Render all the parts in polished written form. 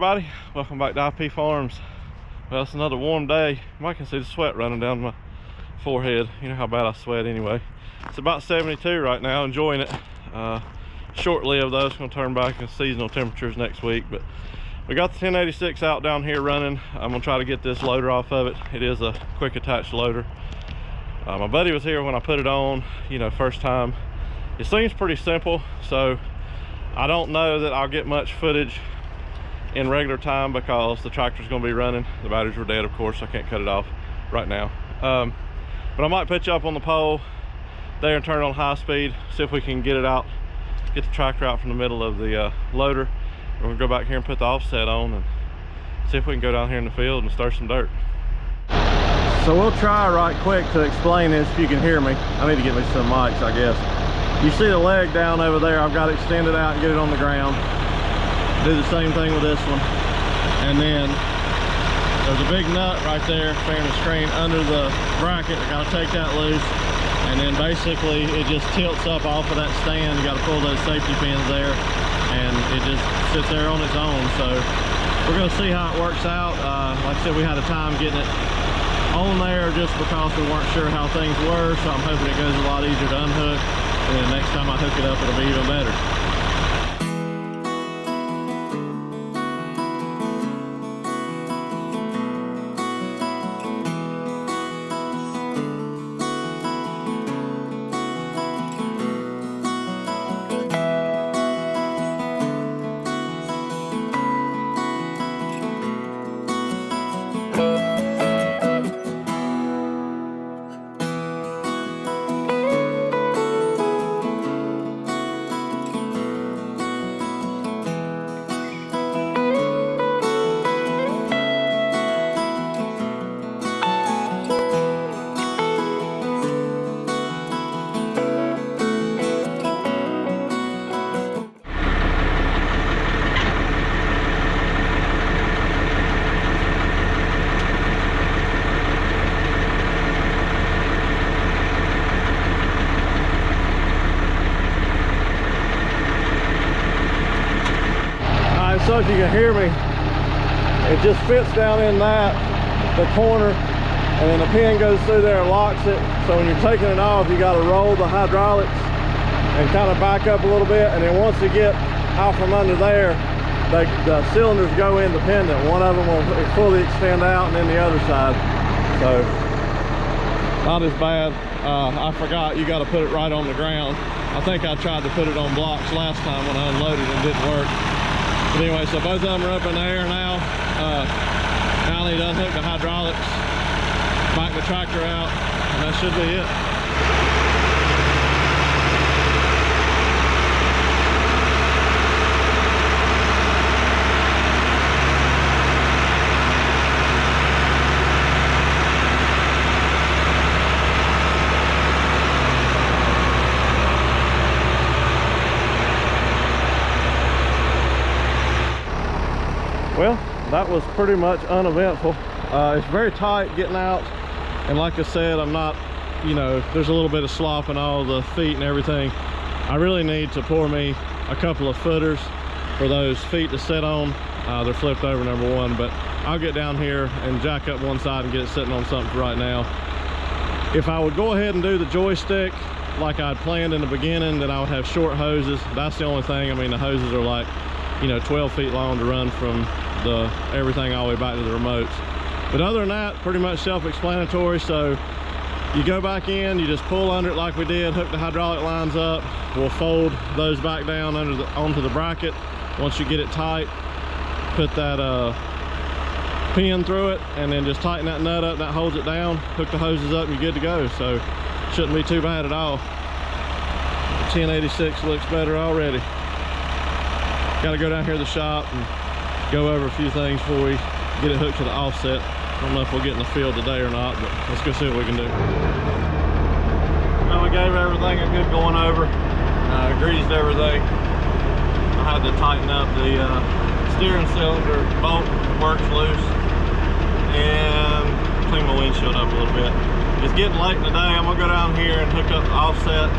everybody, welcome back to IP Farms. Well, it's another warm day. You might can see the sweat running down my forehead. You know how bad I sweat anyway. It's about 72 right now, enjoying it. Short-lived though, it's going to turn back in seasonal temperatures next week. But we got the 1086 out down here running. I'm going to try to get this loader off of it. It is a quick attach loader. My buddy was here when I put it on, first time. It seems pretty simple, so I don't know that I'll get much footage in regular time because the tractor's going to be running. The batteries were dead, of course, so I can't cut it off right now. But I might put you up on the pole there and turn it on high speed, see if we can get it out, get the tractor out from the middle of the loader. We're going to go back here and put the offset on and see if we can go down here in the field and stir some dirt. So we'll try right quick to explain this if you can hear me. I need to get me some mics, I guess. You see the leg down over there, I've got to extend it out and get it on the ground. Do the same thing with this one. And then there's a big nut right there, bearing the screen under the bracket. I got to take that loose. And then basically it just tilts up off of that stand. You got to pull those safety pins there and it just sits there on its own. So we're going to see how it works out. Like I said, we had a time getting it on there just because we weren't sure how things were. So I'm hoping it goes a lot easier to unhook. And then next time I hook it up, it'll be even better. So if you can hear me, it just fits down in the corner, and then the pin goes through there and locks it. So when you're taking it off, you got to roll the hydraulics and kind of back up a little bit, and then once you get out from under there, the cylinders go independent. One of them will fully extend out, and then the other side. So not as bad. I forgot, you got to put it right on the ground. I think I tried to put it on blocks last time when I unloaded and it didn't work. But anyway, so both of them are up in the air now. Now I need to unhook the hydraulics, back the tractor out, and that should be it. Well, that was pretty much uneventful. It's very tight getting out, and like I said, I'm not, there's a little bit of slop in all the feet and everything. I really need to pour me a couple of footers for those feet to sit on. They're flipped over, number one, but I'll get down here and jack up one side and get it sitting on something right now. If I would go ahead and do the joystick like I'd planned in the beginning, then I would have short hoses. That's the only thing. I mean, the hoses are like 12 feet long to run from everything all the way back to the remotes. But other than that, pretty much self-explanatory. So you go back in, you just pull under it like we did, hook the hydraulic lines up. We'll fold those back down onto the bracket. Once you get it tight, put that pin through it, and then just tighten that nut up. That holds it down. Hook the hoses up, and you're good to go. So shouldn't be too bad at all. The 1086 looks better already. Got to go down here to the shop and go over a few things before we get it hooked to the offset. I don't know if we'll get in the field today or not, but let's go see what we can do. Well, we gave everything a good going over. Greased everything. I had to tighten up the steering cylinder bolt, works loose, and clean my windshield up a little bit. It's getting late in the day. I'm gonna go down here and hook up the offset,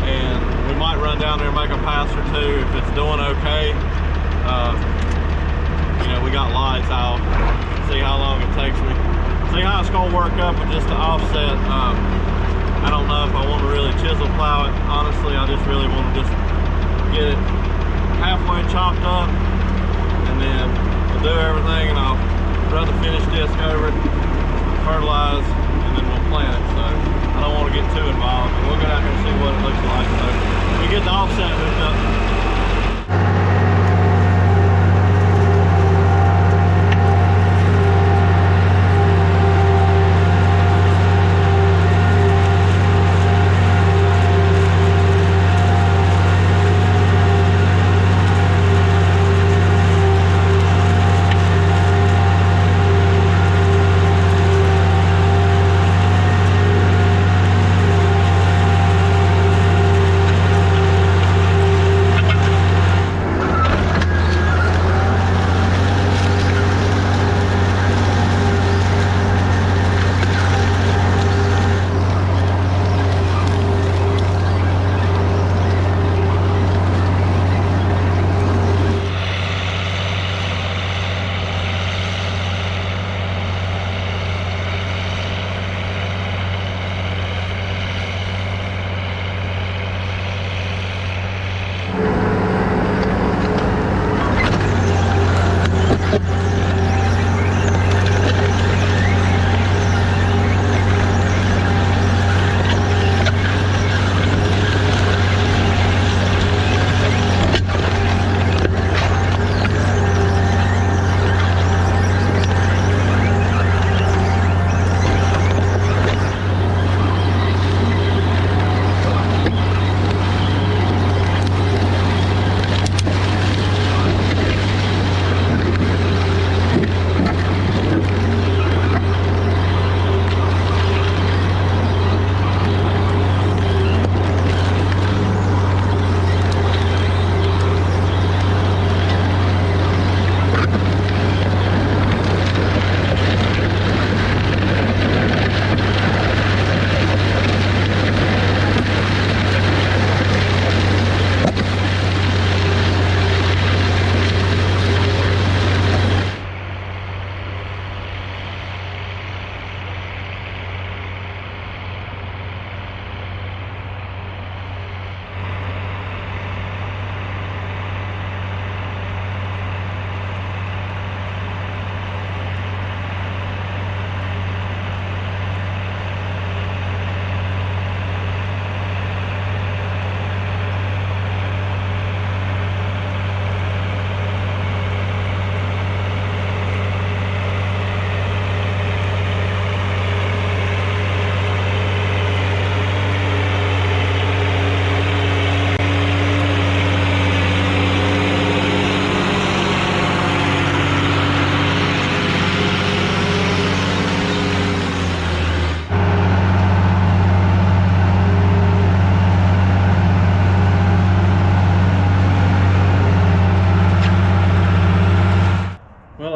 and we might run down there and make a pass or two if it's doing okay. you know, we got lights, I'll see how long it takes me. See how it's gonna work up with just the offset. I don't know if I want to really chisel plow it. Honestly, I just really want to just get it halfway chopped up, and then we'll do everything, and I'll run the finished disc over it, fertilize, and then we'll plant it. So I don't want to get too involved. We'll get out here and see what it looks like. So we get the offset hooked up.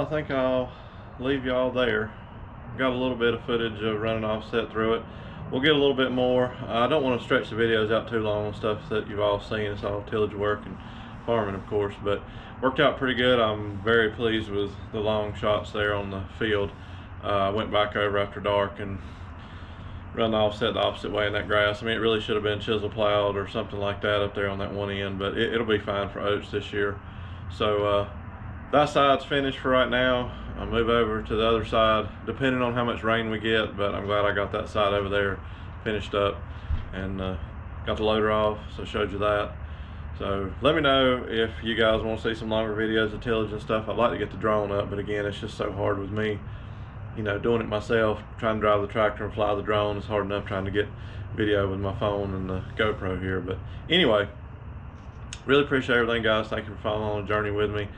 I think I'll leave y'all there. Got a little bit of footage of running offset through it. We'll get a little bit more. I don't want to stretch the videos out too long on stuff that you've all seen. It's all tillage work and farming, of course, but worked out pretty good. I'm very pleased with the long shots there on the field. I went back over after dark and run the offset the opposite way in that grass. I mean, it really should have been chisel plowed or something like that up there on that one end, but it'll be fine for oats this year. So that side's finished for right now. I'll move over to the other side depending on how much rain we get, but I'm glad I got that side over there finished up and got the loader off, so showed you that. So let me know if you guys want to see some longer videos of tillage and stuff. I'd like to get the drone up, but again, it's just so hard with me, you know, doing it myself, trying to drive the tractor and fly the drone. It's hard enough trying to get video with my phone and the GoPro here. But anyway, really appreciate everything, guys. Thank you for following on the journey with me.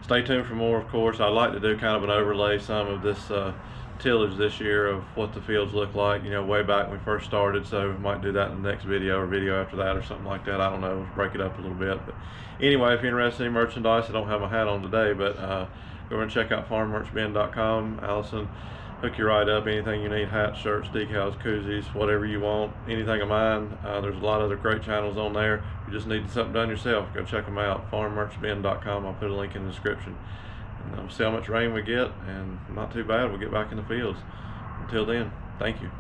Stay tuned for more, of course. I'd like to do kind of an overlay some of this tillage this year of what the fields look like, you know, way back when we first started. So we might do that in the next video or video after that or something like that. I don't know, break it up a little bit. But anyway, if you're interested in merchandise, I don't have my hat on today, but go over and check out farmmerchbin.com. Allison hook you right up. Anything you need, hats, shirts, decals, koozies, whatever you want, anything of mine. There's a lot of other great channels on there. If you just need something done yourself, go check them out, farmmerchbin.com. I'll put a link in the description. And we'll see how much rain we get, and not too bad, we'll get back in the fields. Until then, thank you.